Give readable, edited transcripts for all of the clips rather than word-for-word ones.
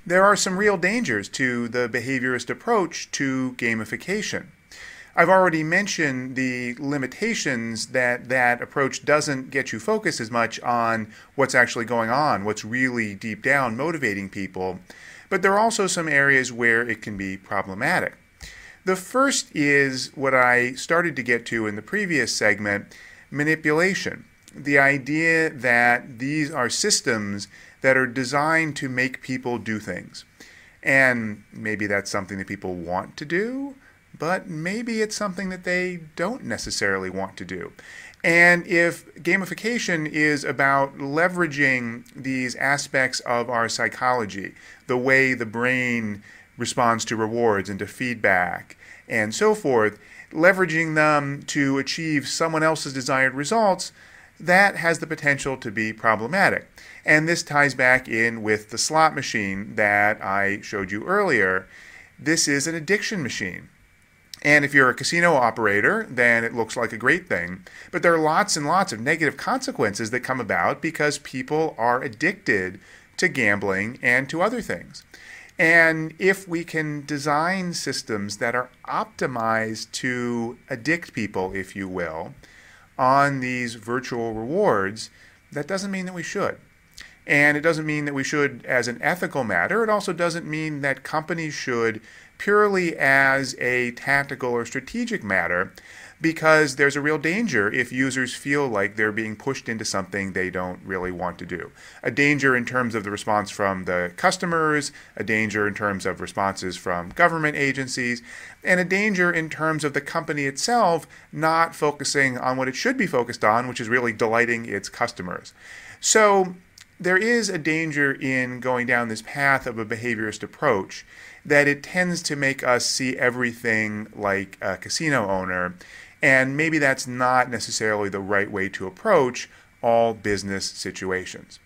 There are some real dangers to the behaviorist approach to gamification. I've already mentioned the limitations that that approach doesn't get you focused as much on what's actually going on, what's really deep down motivating people. But there are also some areas where it can be problematic. The first is what I started to get to in the previous segment, manipulation. The idea that these are systems that are designed to make people do things. And maybe that's something that people want to do, but maybe it's something that they don't necessarily want to do. And if gamification is about leveraging these aspects of our psychology, the way the brain responds to rewards and to feedback and so forth, leveraging them to achieve someone else's desired results, that has the potential to be problematic. And this ties back in with the slot machine that I showed you earlier. This is an addiction machine. And if you're a casino operator, then it looks like a great thing. But there are lots and lots of negative consequences that come about because people are addicted to gambling and to other things. And if we can design systems that are optimized to addict people, if you will, on these virtual rewards, that doesn't mean that we should. And it doesn't mean that we should as an ethical matter. It also doesn't mean that companies should purely as a tactical or strategic matter, because there's a real danger if users feel like they're being pushed into something they don't really want to do. A danger in terms of the response from the customers, a danger in terms of responses from government agencies, and a danger in terms of the company itself not focusing on what it should be focused on, which is really delighting its customers. So there is a danger in going down this path of a behaviorist approach, that it tends to make us see everything like a casino owner, and maybe that's not necessarily the right way to approach all business situations.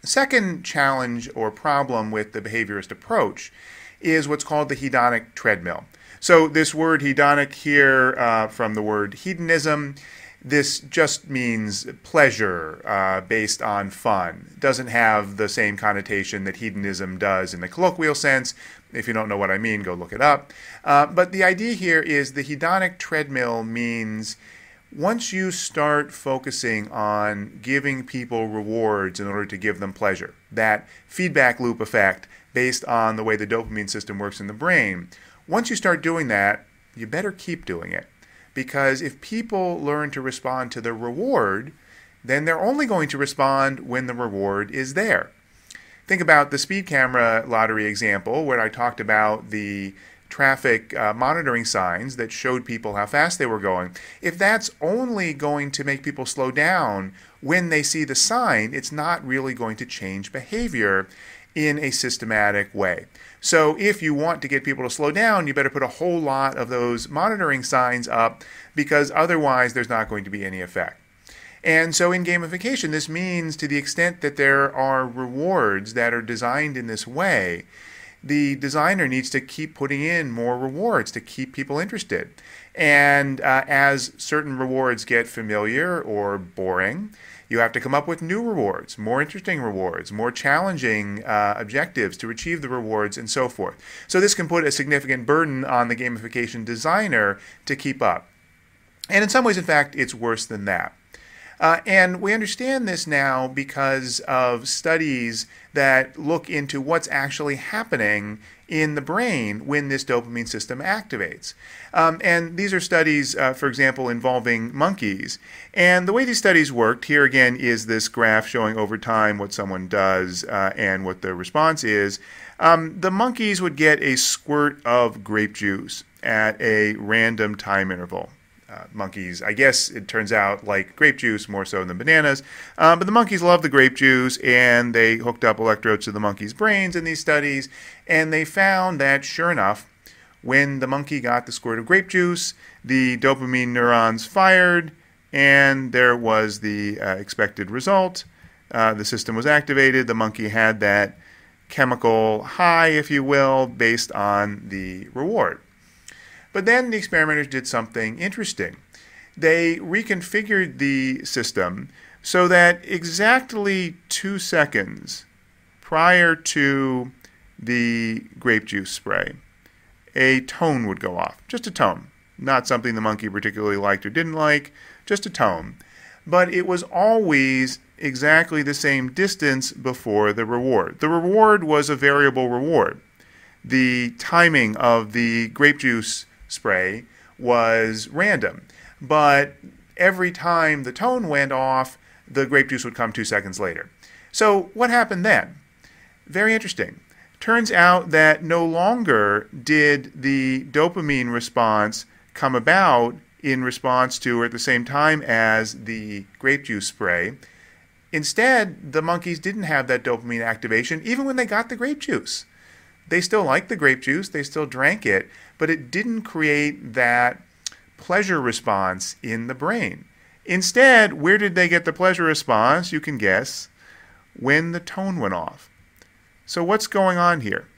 The second challenge or problem with the behaviorist approach is what's called the hedonic treadmill. So this word hedonic here, from the word hedonism, this just means pleasure based on fun. It doesn't have the same connotation that hedonism does in the colloquial sense. If you don't know what I mean, go look it up. But the idea here is the hedonic treadmill means once you start focusing on giving people rewards in order to give them pleasure, that feedback loop effect based on the way the dopamine system works in the brain, once you start doing that, you better keep doing it. Because if people learn to respond to the reward, then they're only going to respond when the reward is there. Think about the speed camera lottery example where I talked about the traffic monitoring signs that showed people how fast they were going. If that's only going to make people slow down when they see the sign, it's not really going to change behavior in a systematic way. So if you want to get people to slow down, you better put a whole lot of those monitoring signs up, because otherwise there's not going to be any effect. And so in gamification, this means to the extent that there are rewards that are designed in this way, the designer needs to keep putting in more rewards to keep people interested. And as certain rewards get familiar or boring, you have to come up with new rewards, more interesting rewards, more challenging objectives to achieve the rewards, and so forth. So this can put a significant burden on the gamification designer to keep up. And in some ways, in fact, it's worse than that. And we understand this now because of studies that look into what's actually happening in the brain when this dopamine system activates. And these are studies, for example, involving monkeys. And the way these studies worked, here again is this graph showing over time what someone does and what the response is. The monkeys would get a squirt of grape juice at a random time interval. Monkeys, I guess it turns out, like grape juice more so than bananas, but the monkeys love the grape juice, and they hooked up electrodes to the monkeys' brains in these studies, and they found that sure enough, when the monkey got the squirt of grape juice, the dopamine neurons fired, and there was the expected result. The system was activated. The monkey had that chemical high, if you will, based on the reward. But then the experimenters did something interesting. They reconfigured the system so that exactly 2 seconds prior to the grape juice spray, a tone would go off. Just a tone. Not something the monkey particularly liked or didn't like, just a tone. But it was always exactly the same distance before the reward. The reward was a variable reward. The timing of the grape juice spray was random, but every time the tone went off, the grape juice would come 2 seconds later. So what happened then? Very interesting. Turns out that no longer did the dopamine response come about in response to or at the same time as the grape juice spray. Instead, the monkeys didn't have that dopamine activation even when they got the grape juice. They still liked the grape juice, they still drank it, but it didn't create that pleasure response in the brain. Instead, where did they get the pleasure response? You can guess. When the tone went off. So what's going on here?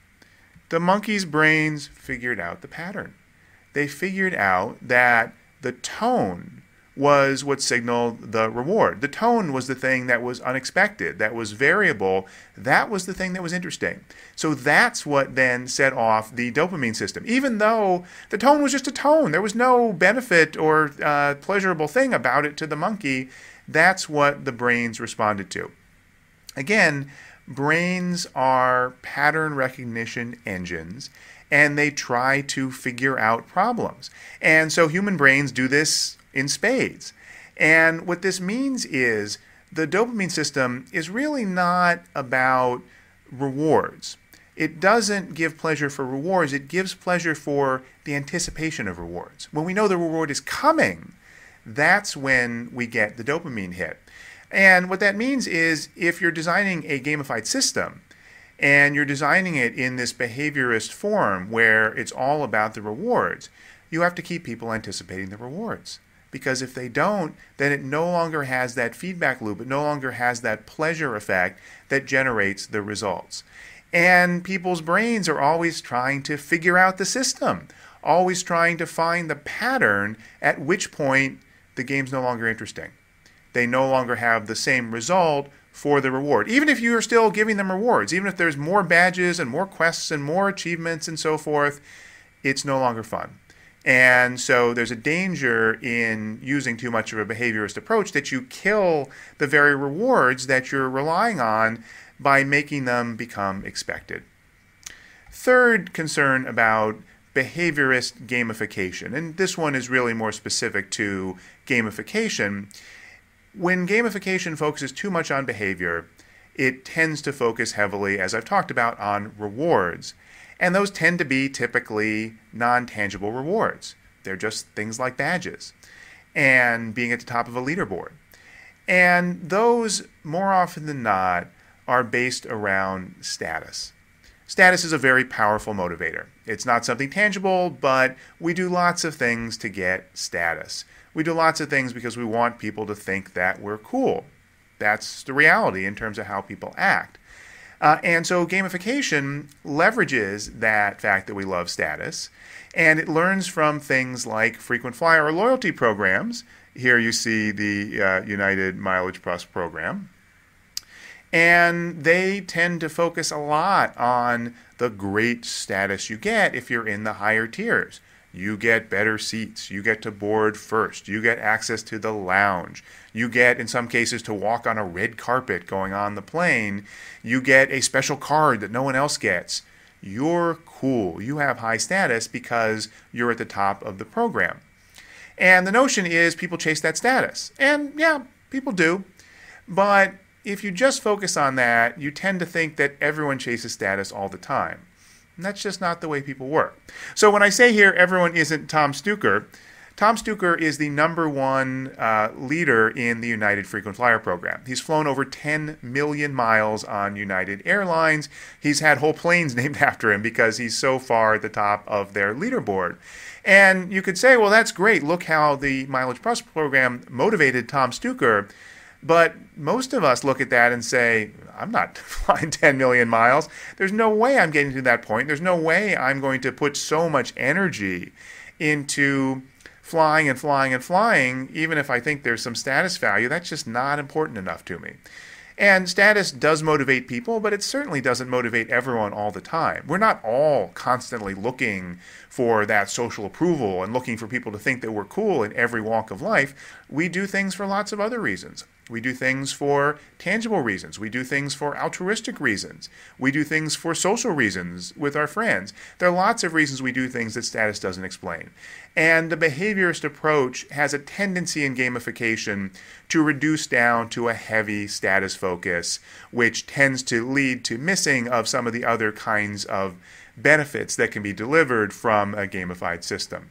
The monkeys' brains figured out the pattern. They figured out that the tone was what signaled the reward. The tone was the thing that was unexpected, that was variable. That was the thing that was interesting. So that's what then set off the dopamine system. Even though the tone was just a tone, there was no benefit or pleasurable thing about it to the monkey, that's what the brains responded to. Again, brains are pattern recognition engines, and they try to figure out problems. And so human brains do this in spades. And what this means is the dopamine system is really not about rewards. It doesn't give pleasure for rewards. It gives pleasure for the anticipation of rewards. When we know the reward is coming, that's when we get the dopamine hit. And what that means is if you're designing a gamified system and you're designing it in this behaviorist form where it's all about the rewards, you have to keep people anticipating the rewards. Because if they don't, then it no longer has that feedback loop. It no longer has that pleasure effect that generates the results. And people's brains are always trying to figure out the system, always trying to find the pattern at which point the game's no longer interesting. They no longer have the same result for the reward. Even if you are still giving them rewards, even if there's more badges and more quests and more achievements and so forth, it's no longer fun. And so there's a danger in using too much of a behaviorist approach that you kill the very rewards that you're relying on by making them become expected. Third concern about behaviorist gamification, and this one is really more specific to gamification. When gamification focuses too much on behavior, it tends to focus heavily, as I've talked about, on rewards. And those tend to be typically non-tangible rewards. They're just things like badges and being at the top of a leaderboard. And those, more often than not, are based around status. Status is a very powerful motivator. It's not something tangible, but we do lots of things to get status. We do lots of things because we want people to think that we're cool. That's the reality in terms of how people act. And so gamification leverages that fact that we love status, and it learns from things like frequent flyer or loyalty programs. Here you see the United Mileage Plus program. And they tend to focus a lot on the great status you get if you're in the higher tiers. You get better seats. You get to board first. You get access to the lounge. You get, in some cases, to walk on a red carpet going on the plane. You get a special card that no one else gets. You're cool. You have high status because you're at the top of the program. And the notion is people chase that status. And yeah, people do. But if you just focus on that, you tend to think that everyone chases status all the time. And that's just not the way people work. So when I say here everyone isn't Tom Stuker is the #1 leader in the United Frequent Flyer program. He's flown over 10 million miles on United Airlines. He's had whole planes named after him because he's so far at the top of their leaderboard. And you could say, well, that's great. Look how the Mileage Plus program motivated Tom Stuker. But most of us look at that and say, I'm not flying 10 million miles. There's no way I'm getting to that point. There's no way I'm going to put so much energy into flying and flying and flying, even if I think there's some status value. That's just not important enough to me. And status does motivate people, but it certainly doesn't motivate everyone all the time. We're not all constantly looking for that social approval and looking for people to think that we're cool in every walk of life. We do things for lots of other reasons. We do things for tangible reasons. We do things for altruistic reasons. We do things for social reasons with our friends. There are lots of reasons we do things that status doesn't explain. And the behaviorist approach has a tendency in gamification to reduce down to a heavy status focus, which tends to lead to missing of some of the other kinds of benefits that can be delivered from a gamified system.